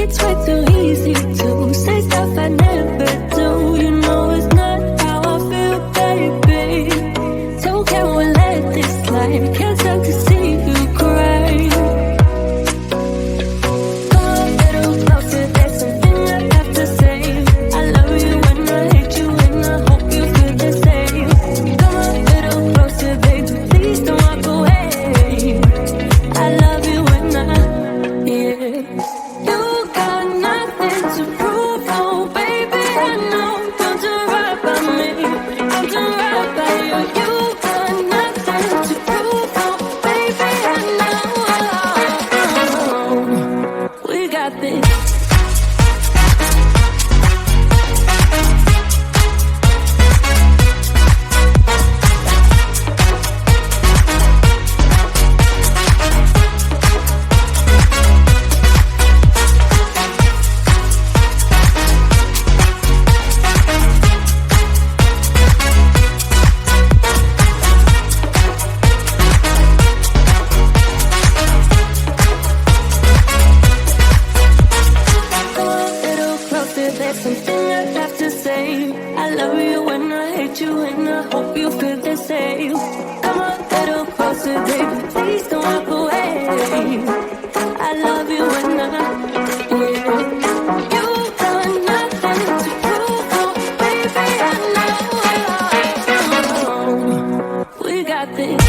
It's way too easy to say stuff I never do. You know it's not how I feel, baby. So can we let this slide? Can't stand to see you cry. Come a little closer, there's something I have to say. I love you when I hate you, and I hope you feel the same. Come a little closer, baby, please don't walk away. I love you when I, yeah. You got nothing to prove, oh baby, I know. Don't do right by me, don't do right by you. You got nothing to prove, oh baby, I know. We got this. Come a little closer, there's something I have to say. I love you when I hate you, and I hope you feel the same. Come a little closer, baby, please don't walk away. I love you when I, yeah. You got nothing to prove, oh baby, I know. We got this.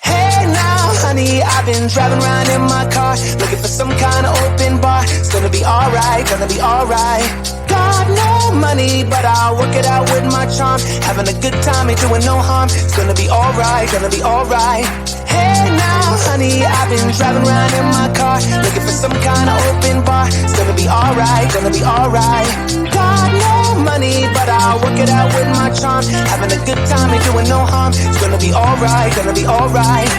Hey now, honey, I've been driving around in my car, looking for some kind of open bar. It's gonna be alright, gonna be alright. Got no money, but I'll work it out with my charm. Having a good time, ain't doing no harm. It's gonna be alright, gonna be alright. Hey now, honey, I've been driving around in my car, looking for some kind of open bar. It's gonna be alright, gonna be alright. Got no money, but I'll work it out with my charm. Having a good time, ain't doing no harm. It's gonna be alright, gonna be alright.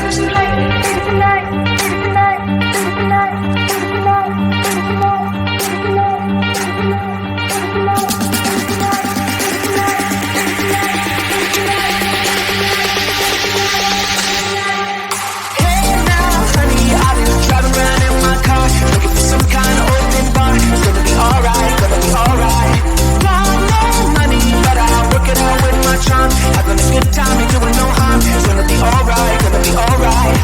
Hey now, honey, I've been driving around in my car, looking for some kind of open bar. It's gonna be alright, gonna be alright. Got no money, but I'll work it out with my charm. Having a good time, ain't doing no harm. It's gonna be alright, gonna be alright.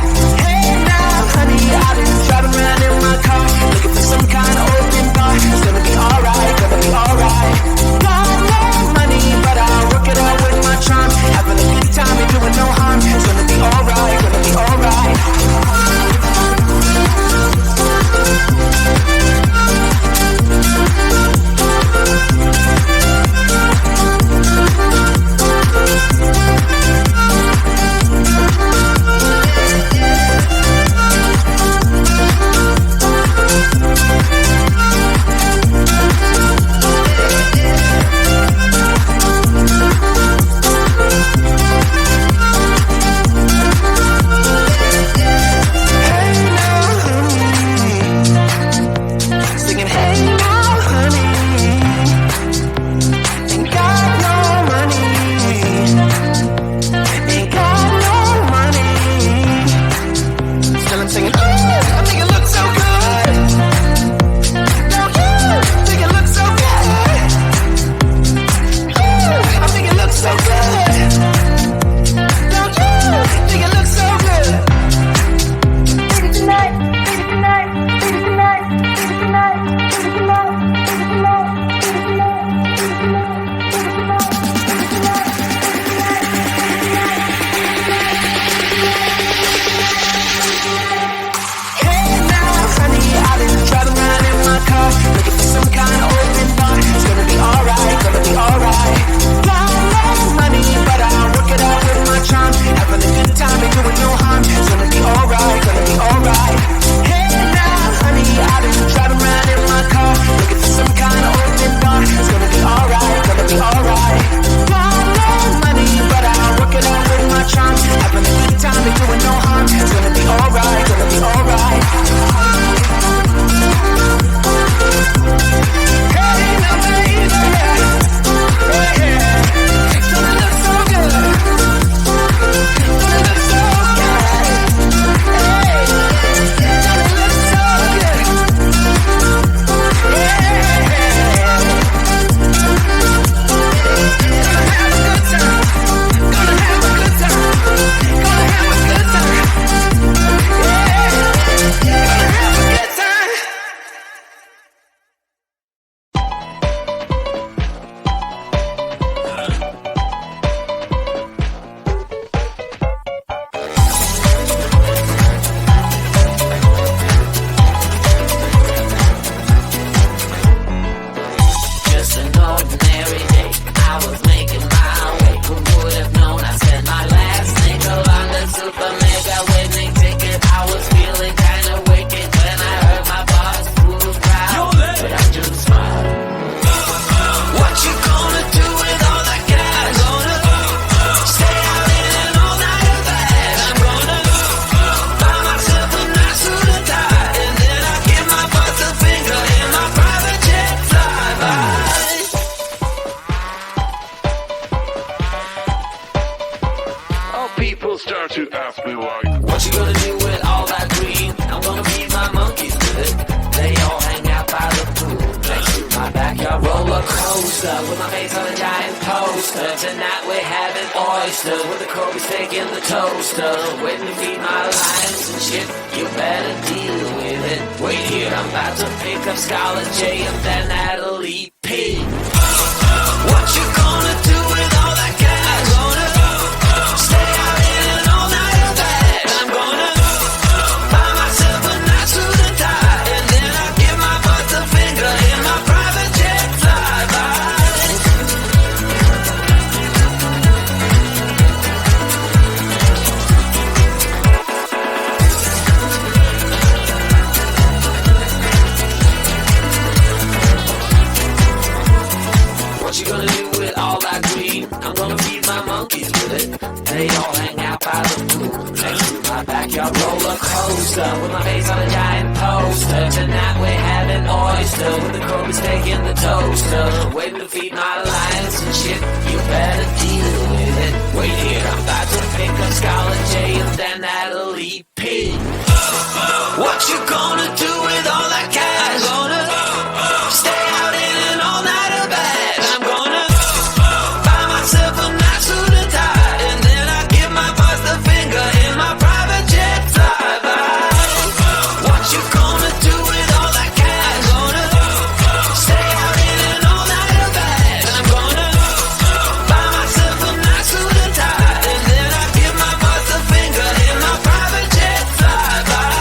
closer with my face on a giant poster. Tonight we're having oysters with the Kobe steak in the toaster. Waiting to feed my lions and shit, you better deal with it. Wait here, I'm about to pick up Scarlett J and then Natalie P. What you gonna do with all that cash? Gonna stay out in an all-nighter bag. I'm gonna buy myself a nice suit and tie, and then I'll give my butt a finger in my private jet flyby. What you gonna do with all that green? I'm gonna feed my monkeys with it. They all hang out by the pool next to my backyard roller coaster with my face on a giant poster. Tonight we're having oyster with the Kobe steak in the toaster. Waiting to feed my lions and shit, you better deal with it. Wait here, I'm about to pick up Scarlett J and then Natalie P. What you gonna do with all that cash? Gonna stay out in an all-nighter bag. I'm gonna buy myself a nice suit and tie, and then I give my boss the finger in my private jet flyby. What you gonna do with all that cash? Gonna stay out in an all-nighter bag. I'm gonna buy myself a nice suit and tie, and then I give my boss the finger in my private jet flyby.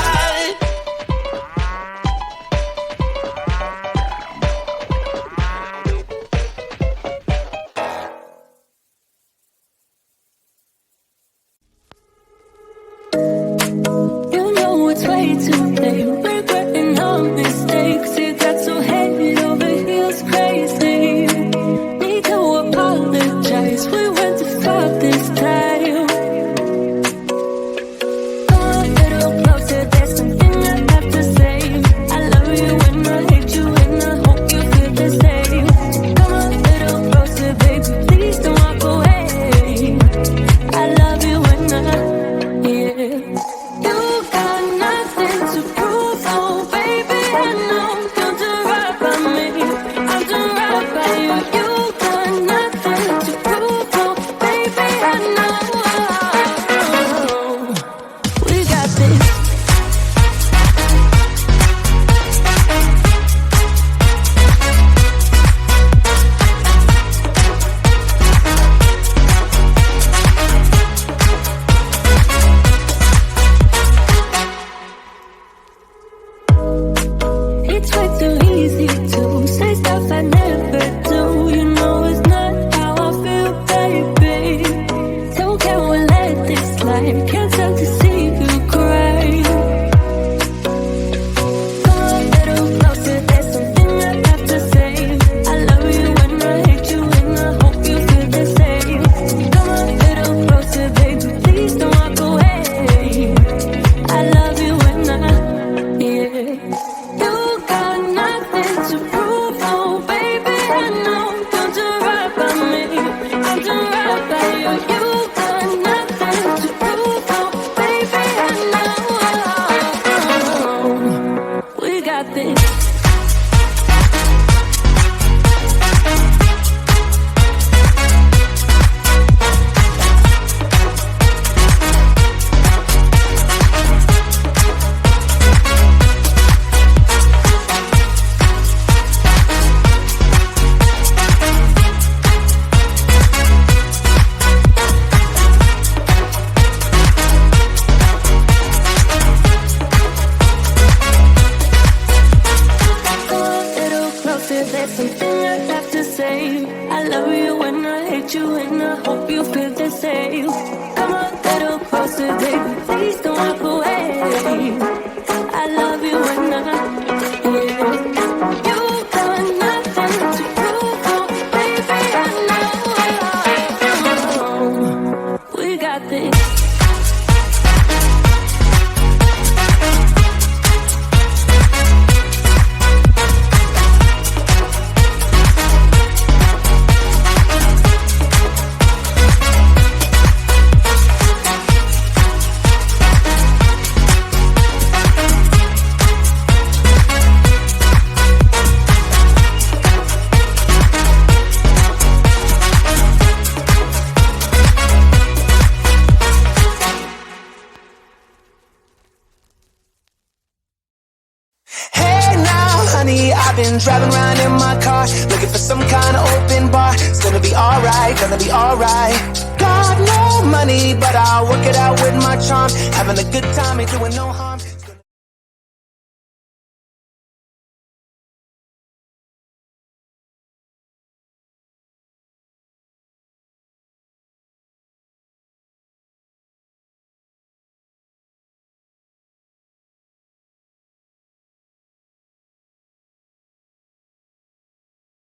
I've been driving around in my car, looking for some kind of open bar. It's gonna be alright, gonna be alright. Got no money, but I'll work it out with my charm. Having a good time, ain't doing no harm.